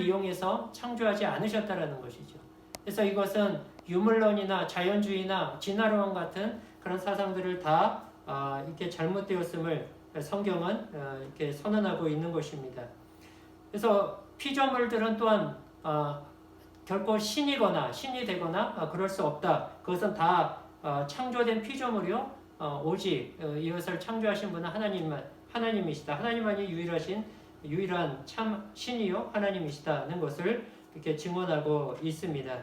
이용해서 창조하지 않으셨다라는 것이죠. 그래서 이것은 유물론이나 자연주의나 진화론 같은 그런 사상들을 다 이렇게 잘못되었음을 성경은 이렇게 선언하고 있는 것입니다. 그래서 피조물들은 또한 결코 신이거나 신이 되거나 그럴 수 없다. 그것은 다 창조된 피조물이요. 오직 이것을 창조하신 분은 하나님이시다. 하나님만이 유일한 참 신이요 하나님이시다는 것을 이렇게 증언하고 있습니다.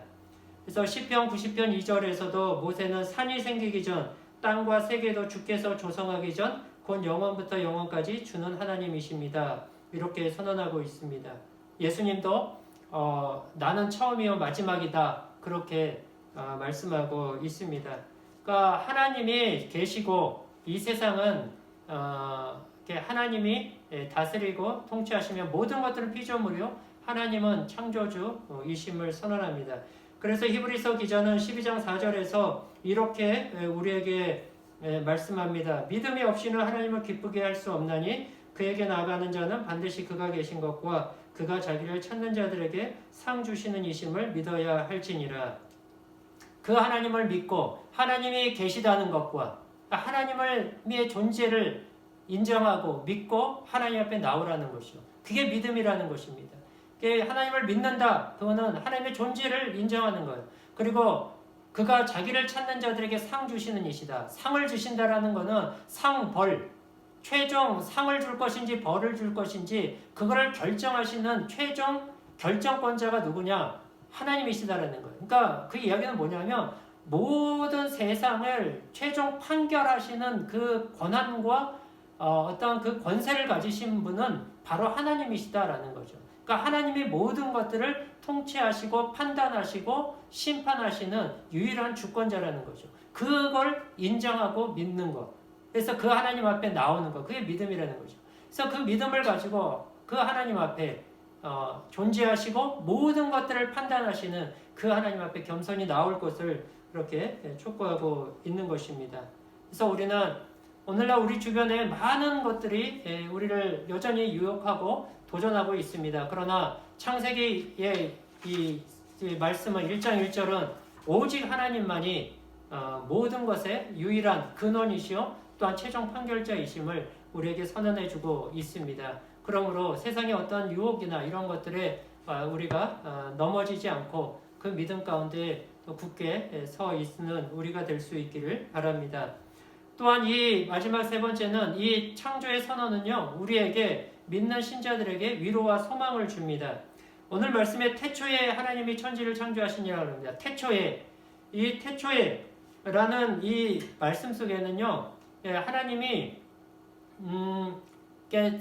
그래서 시편 90편 2절에서도 모세는 산이 생기기 전 땅과 세계도 주께서 조성하기 전 곧 영원부터 영원까지 주는 하나님이십니다. 이렇게 선언하고 있습니다. 예수님도 나는 처음이요 마지막이다 그렇게 말씀하고 있습니다. 그러니까 하나님이 계시고 이 세상은 하나님이 다스리고 통치하시면 모든 것들은 피조물이요 하나님은 창조주이심을 선언합니다. 그래서 히브리서 기자는 12장 4절에서 이렇게 우리에게 말씀합니다. 믿음이 없이는 하나님을 기쁘게 할 수 없나니 그에게 나아가는 자는 반드시 그가 계신 것과 그가 자기를 찾는 자들에게 상 주시는 이심을 믿어야 할지니라. 그 하나님을 믿고 하나님이 계시다는 것과 하나님의 존재를 인정하고 믿고 하나님 앞에 나오라는 것이요. 그게 믿음이라는 것입니다. 하나님을 믿는다. 그거는 하나님의 존재를 인정하는 거예요. 그리고 그가 자기를 찾는 자들에게 상 주시는 이시다. 상을 주신다라는 것은 상, 벌, 최종 상을 줄 것인지 벌을 줄 것인지 그거를 결정하시는 최종 결정권자가 누구냐? 하나님이시다라는 거예요. 그러니까 그 이야기는 뭐냐면 모든 세상을 최종 판결하시는 그 권한과 어떤 그 권세를 가지신 분은 바로 하나님이시다라는 거죠. 그러니까 하나님이 모든 것들을 통치하시고 판단하시고 심판하시는 유일한 주권자라는 거죠. 그걸 인정하고 믿는 것. 그래서 그 하나님 앞에 나오는 것. 그게 믿음이라는 거죠. 그래서 그 믿음을 가지고 그 하나님 앞에 존재하시고 모든 것들을 판단하시는 그 하나님 앞에 겸손히 나올 것을 그렇게 촉구하고 있는 것입니다. 그래서 우리는 오늘날 우리 주변에 많은 것들이 우리를 여전히 유혹하고 도전하고 있습니다. 그러나 창세기의 이 말씀은 1장 1절은 오직 하나님만이 모든 것의 유일한 근원이시요 또한 최종 판결자이심을 우리에게 선언해주고 있습니다. 그러므로 세상의 어떤 유혹이나 이런 것들에 우리가 넘어지지 않고 그 믿음 가운데 굳게 서 있는 우리가 될 수 있기를 바랍니다. 또한 이 마지막 세 번째는 이 창조의 선언은요 우리에게 믿는 신자들에게 위로와 소망을 줍니다. 오늘 말씀에 태초에 하나님이 천지를 창조하시니라고 합니다. 이 태초에라는 이 말씀 속에는요 하나님이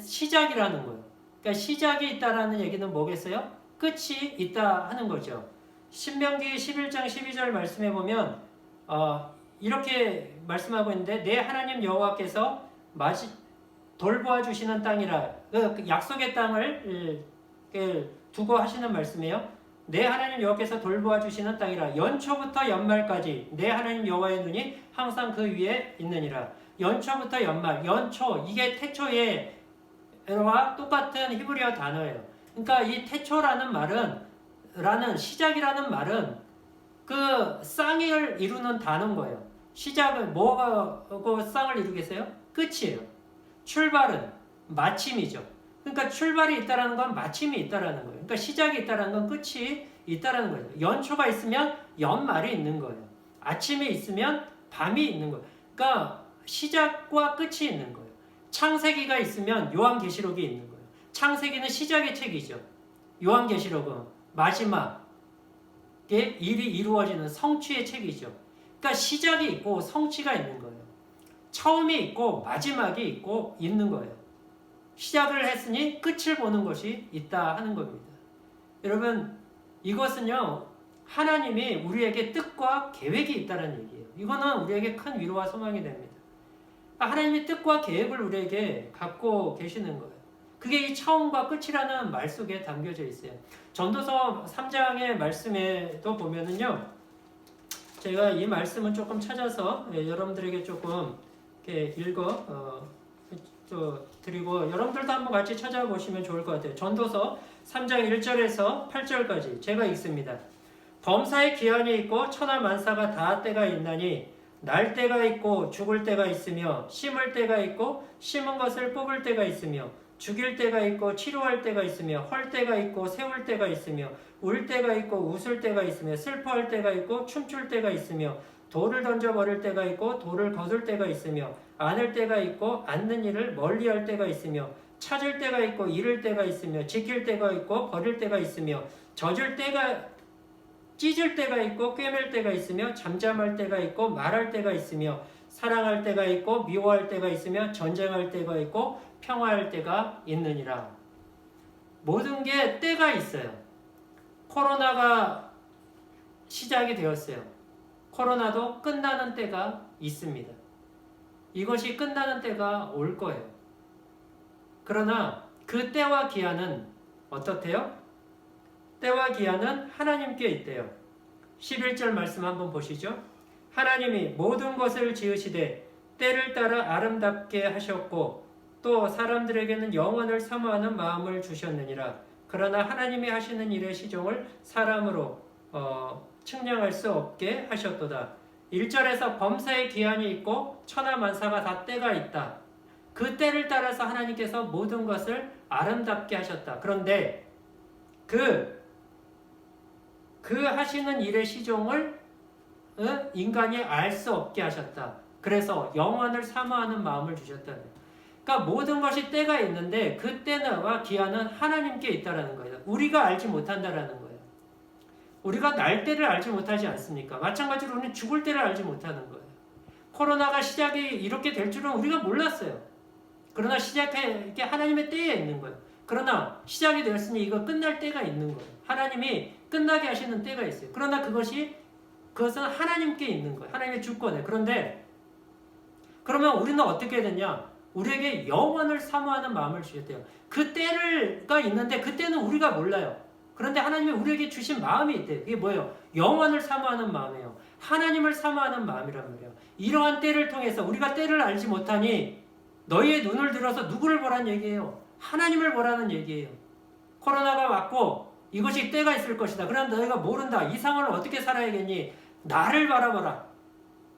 시작이라는 거예요. 그러니까 시작이 있다라는 얘기는 뭐겠어요? 끝이 있다 하는 거죠. 신명기 11장 12절 말씀에 보면 이렇게 말씀하고 있는데 내 하나님 여호와께서 돌보아 주시는 땅이라 그 약속의 땅을 두고 하시는 말씀이에요. 내 하나님 여호와께서 돌보아 주시는 땅이라 연초부터 연말까지 내 하나님 여호와의 눈이 항상 그 위에 있느니라. 연초부터 연말, 연초 이게 태초에와 똑같은 히브리어 단어예요. 그러니까 이 태초라는 말은 시작이라는 말은 그 쌍을 이루는 단어인 거예요. 시작은 뭐하고 쌍을 이루겠어요? 끝이에요. 출발은 마침이죠. 그러니까 출발이 있다라는 건 마침이 있다라는 거예요. 그러니까 시작이 있다라는 건 끝이 있다라는 거예요. 연초가 있으면 연말이 있는 거예요. 아침이 있으면 밤이 있는 거예요. 그러니까 시작과 끝이 있는 거예요. 창세기가 있으면 요한계시록이 있는 거예요. 창세기는 시작의 책이죠. 요한계시록은 마지막에 일이 이루어지는 성취의 책이죠. 그러니까 시작이 있고 성취가 있는 거예요. 처음이 있고 마지막이 있고 있는 거예요. 시작을 했으니 끝을 보는 것이 있다 하는 겁니다. 여러분 이것은요 하나님이 우리에게 뜻과 계획이 있다는 얘기예요. 이거는 우리에게 큰 위로와 소망이 됩니다. 하나님의 뜻과 계획을 우리에게 갖고 계시는 거예요. 그게 이 처음과 끝이라는 말 속에 담겨져 있어요. 전도서 3장의 말씀에도 보면은요 제가 이 말씀은 조금 찾아서 여러분들에게 조금 읽어 드리고 여러분들도 한번 같이 찾아보시면 좋을 것 같아요. 전도서 3장 1절에서 8절까지 제가 읽습니다. 범사의 기한이 있고 천하 만사가 다 때가 있나니 날 때가 있고 죽을 때가 있으며 심을 때가 있고 심은 것을 뽑을 때가 있으며 죽일 때가 있고 치료할 때가 있으며 헐 때가 있고 세울 때가 있으며 울 때가 있고 웃을 때가 있으며 슬퍼할 때가 있고 춤출 때가 있으며 돌을 던져버릴 때가 있고 돌을 거둘 때가 있으며 안을 때가 있고 앉는 일을 멀리할 때가 있으며 찾을 때가 있고 잃을 때가 있으며 지킬 때가 있고 버릴 때가 있으며 젖을 때가 찢을 때가 있고 꿰맬 때가 있으며 잠잠할 때가 있고 말할 때가 있으며 사랑할 때가 있고 미워할 때가 있으며 전쟁할 때가 있고 평화할 때가 있느니라. 모든 게 때가 있어요. 코로나가 시작이 되었어요. 코로나도 끝나는 때가 있습니다. 이것이 끝나는 때가 올 거예요. 그러나 그 때와 기한은 어떻대요? 때와 기한은 하나님께 있대요. 11절 말씀 한번 보시죠. 하나님이 모든 것을 지으시되 때를 따라 아름답게 하셨고 또 사람들에게는 영원을 사모하는 마음을 주셨느니라. 그러나 하나님이 하시는 일의 시종을 사람으로 측량할 수 없게 하셨도다. 1절에서 범사의 기한이 있고 천하 만사가 다 때가 있다. 그 때를 따라서 하나님께서 모든 것을 아름답게 하셨다. 그런데 그 하시는 일의 시종을 인간이 알 수 없게 하셨다. 그래서 영원을 사모하는 마음을 주셨다. 그러니까 모든 것이 때가 있는데 그 때와 기한은 하나님께 있다라는 거예요. 우리가 알지 못한다라는 거예요. 우리가 날 때를 알지 못하지 않습니까? 마찬가지로 우리는 죽을 때를 알지 못하는 거예요. 코로나가 시작이 이렇게 될 줄은 우리가 몰랐어요. 그러나 이게 하나님의 때에 있는 거예요. 그러나 시작이 되었으니 이거 끝날 때가 있는 거예요. 하나님이 끝나게 하시는 때가 있어요. 그러나 그것은 하나님께 있는 거예요. 하나님의 주권에. 그런데 그러면 우리는 어떻게 되냐? 우리에게 영원을 사모하는 마음을 주셨대요. 그 때가 있는데 그 때는 우리가 몰라요. 그런데 하나님이 우리에게 주신 마음이 있대요. 그게 뭐예요? 영원을 사모하는 마음이에요. 하나님을 사모하는 마음이란 말이에요. 이러한 때를 통해서 우리가 때를 알지 못하니 너희의 눈을 들어서 누구를 보라는 얘기예요? 하나님을 보라는 얘기예요. 코로나가 왔고 이것이 때가 있을 것이다. 그럼 너희가 모른다. 이 상황을 어떻게 살아야겠니? 나를 바라보라.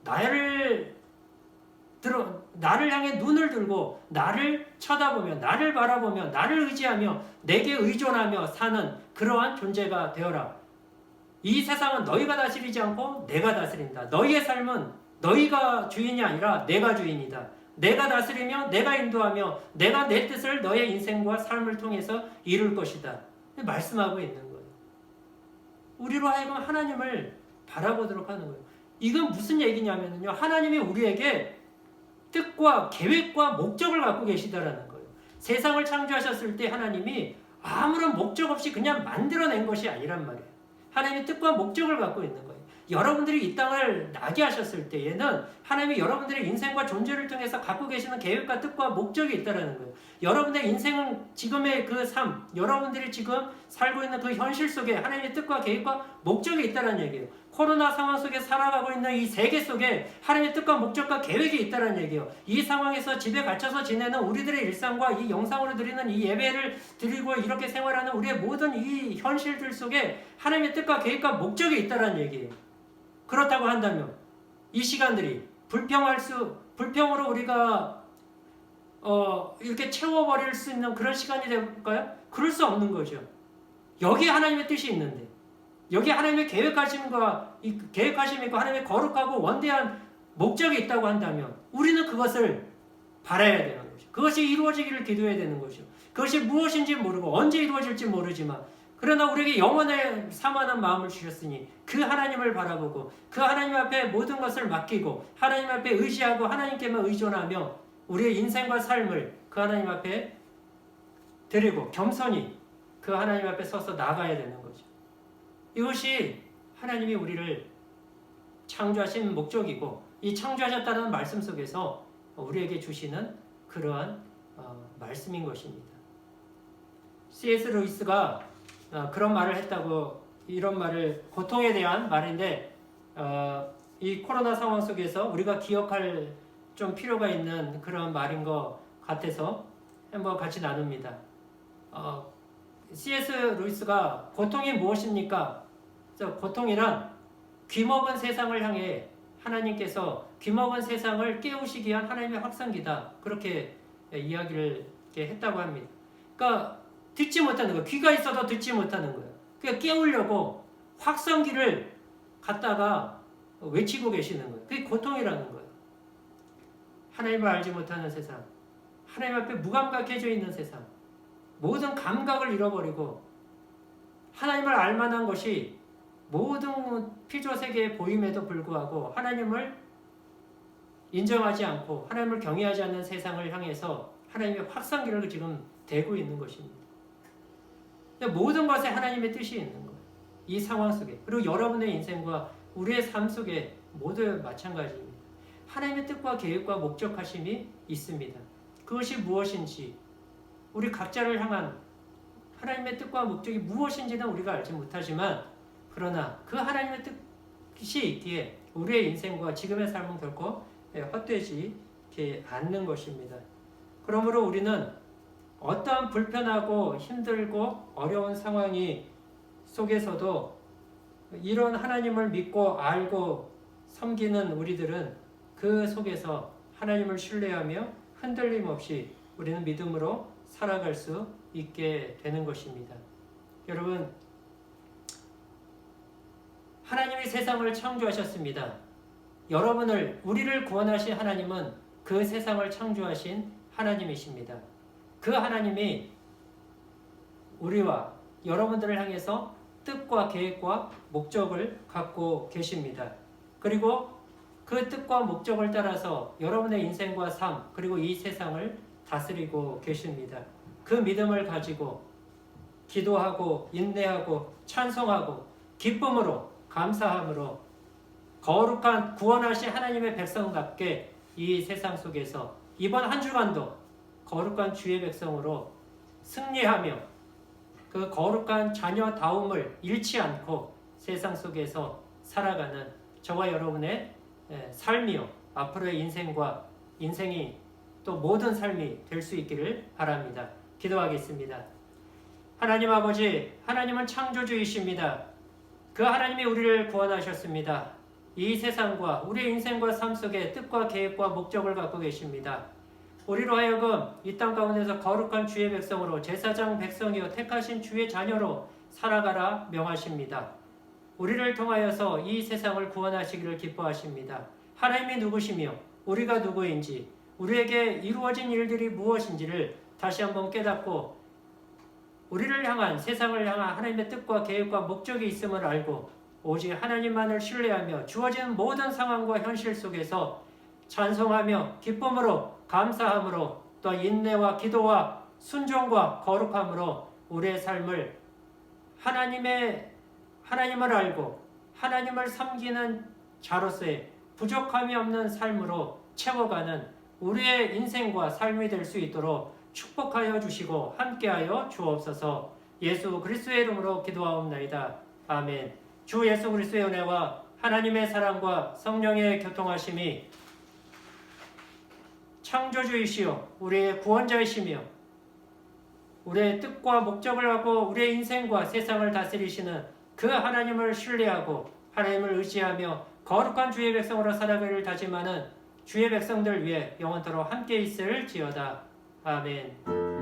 나를 향해 눈을 들고 나를 쳐다보며 나를 바라보며 나를 의지하며 내게 의존하며 사는 그러한 존재가 되어라. 이 세상은 너희가 다스리지 않고 내가 다스린다. 너희의 삶은 너희가 주인이 아니라 내가 주인이다. 내가 다스리며 내가 인도하며 내가 내 뜻을 너의 인생과 삶을 통해서 이룰 것이다. 말씀하고 있는 거예요. 우리로 하여금 하나님을 바라보도록 하는 거예요. 이건 무슨 얘기냐면요. 하나님이 우리에게 뜻과 계획과 목적을 갖고 계시다라는 거예요. 세상을 창조하셨을 때 하나님이 아무런 목적 없이 그냥 만들어낸 것이 아니란 말이에요. 하나님이 뜻과 목적을 갖고 있는 거예요. 여러분들이 이 땅을 나게 하셨을 때에는 하나님이 여러분들의 인생과 존재를 통해서 갖고 계시는 계획과 뜻과 목적이 있다는 거예요. 여러분의 인생은 지금의 그 삶, 여러분들이 지금 살고 있는 그 현실 속에 하나님의 뜻과 계획과 목적이 있다는 얘기예요. 코로나 상황 속에 살아가고 있는 이 세계 속에 하나님의 뜻과 목적과 계획이 있다는 얘기예요. 이 상황에서 집에 갇혀서 지내는 우리들의 일상과 이 영상으로 드리는 이 예배를 드리고 이렇게 생활하는 우리의 모든 이 현실들 속에 하나님의 뜻과 계획과 목적이 있다는 얘기예요. 그렇다고 한다면 이 시간들이 불평으로 우리가 이렇게 채워버릴 수 있는 그런 시간이 될까요? 그럴 수 없는 거죠. 여기에 하나님의 뜻이 있는데, 여기에 하나님의 계획하심과 계획하심이 있고 하나님의 거룩하고 원대한 목적이 있다고 한다면 우리는 그것을 바라야 되는 거죠. 그것이 이루어지기를 기도해야 되는 거죠. 그것이 무엇인지 모르고 언제 이루어질지 모르지만 그러나 우리에게 영원을 사모하는 마음을 주셨으니 그 하나님을 바라보고 그 하나님 앞에 모든 것을 맡기고 하나님 앞에 의지하고 하나님께만 의존하며 우리의 인생과 삶을 그 하나님 앞에 드리고 겸손히 그 하나님 앞에 서서 나가야 되는 거죠. 이것이 하나님이 우리를 창조하신 목적이고 이 창조하셨다는 말씀 속에서 우리에게 주시는 그러한 말씀인 것입니다. C.S. 루이스가 그런 말을 했다고, 이런 말을, 고통에 대한 말인데 이 코로나 상황 속에서 우리가 기억할 좀 필요가 있는 그런 말인 것 같아서 한번 같이 나눕니다. C.S. 루이스가 고통이 무엇입니까? 고통이란 귀먹은 세상을 향해 하나님께서 귀먹은 세상을 깨우시기 위한 하나님의 확성기다. 그렇게 이야기를 이렇게 했다고 합니다. 그러니까 듣지 못하는 거예요. 귀가 있어도 듣지 못하는 거예요. 그러니까 깨우려고 확성기를 갖다가 외치고 계시는 거예요. 그게 고통이라는 거예요. 하나님을 알지 못하는 세상, 하나님 앞에 무감각해져 있는 세상, 모든 감각을 잃어버리고 하나님을 알만한 것이 모든 피조세계에 보임에도 불구하고 하나님을 인정하지 않고 하나님을 경외하지 않는 세상을 향해서 하나님의 확성기를 지금 대고 있는 것입니다. 모든 것에 하나님의 뜻이 있는 거예요. 이 상황 속에. 그리고 여러분의 인생과 우리의 삶 속에 모두 마찬가지입니다. 하나님의 뜻과 계획과 목적하심이 있습니다. 그것이 무엇인지 우리 각자를 향한 하나님의 뜻과 목적이 무엇인지는 우리가 알지 못하지만 그러나 그 하나님의 뜻이 있기에 우리의 인생과 지금의 삶은 결코 헛되지 않는 것입니다. 그러므로 우리는 어떠한 불편하고 힘들고 어려운 상황이 속에서도 이런 하나님을 믿고 알고 섬기는 우리들은 그 속에서 하나님을 신뢰하며 흔들림 없이 우리는 믿음으로 살아갈 수 있게 되는 것입니다. 여러분, 하나님이 세상을 창조하셨습니다. 우리를 구원하신 하나님은 그 세상을 창조하신 하나님이십니다. 그 하나님이 우리와 여러분들을 향해서 뜻과 계획과 목적을 갖고 계십니다. 그리고 그 뜻과 목적을 따라서 여러분의 인생과 삶 그리고 이 세상을 다스리고 계십니다. 그 믿음을 가지고 기도하고 인내하고 찬송하고 기쁨으로 감사함으로 거룩한 구원하신 하나님의 백성답게 이 세상 속에서 이번 한 주간도 거룩한 주의 백성으로 승리하며 그 거룩한 자녀다움을 잃지 않고 세상 속에서 살아가는 저와 여러분의 삶이요 앞으로의 인생이 또 모든 삶이 될 수 있기를 바랍니다. 기도하겠습니다. 하나님 아버지, 하나님은 창조주이십니다. 그 하나님이 우리를 구원하셨습니다. 이 세상과 우리의 인생과 삶 속에 뜻과 계획과 목적을 갖고 계십니다. 우리로 하여금 이 땅 가운데서 거룩한 주의 백성으로 제사장 백성이요 택하신 주의 자녀로 살아가라 명하십니다. 우리를 통하여서 이 세상을 구원하시기를 기뻐하십니다. 하나님이 누구시며 우리가 누구인지 우리에게 이루어진 일들이 무엇인지를 다시 한번 깨닫고 우리를 향한 세상을 향한 하나님의 뜻과 계획과 목적이 있음을 알고 오직 하나님만을 신뢰하며 주어지는 모든 상황과 현실 속에서 찬송하며 기쁨으로 감사함으로 또 인내와 기도와 순종과 거룩함으로 우리의 삶을 하나님을 알고 하나님을 섬기는 자로서의 부족함이 없는 삶으로 채워가는 우리의 인생과 삶이 될 수 있도록 축복하여 주시고 함께하여 주옵소서. 예수 그리스도의 이름으로 기도하옵나이다. 아멘. 주 예수 그리스도의 은혜와 하나님의 사랑과 성령의 교통하심이 창조주이시요 우리의 구원자이시며 우리의 뜻과 목적을 하고 우리의 인생과 세상을 다스리시는 그 하나님을 신뢰하고 하나님을 의지하며 거룩한 주의 백성으로 살아가기를 다짐하는 주의 백성들 위해 영원토록 함께 있을지어다. 아멘.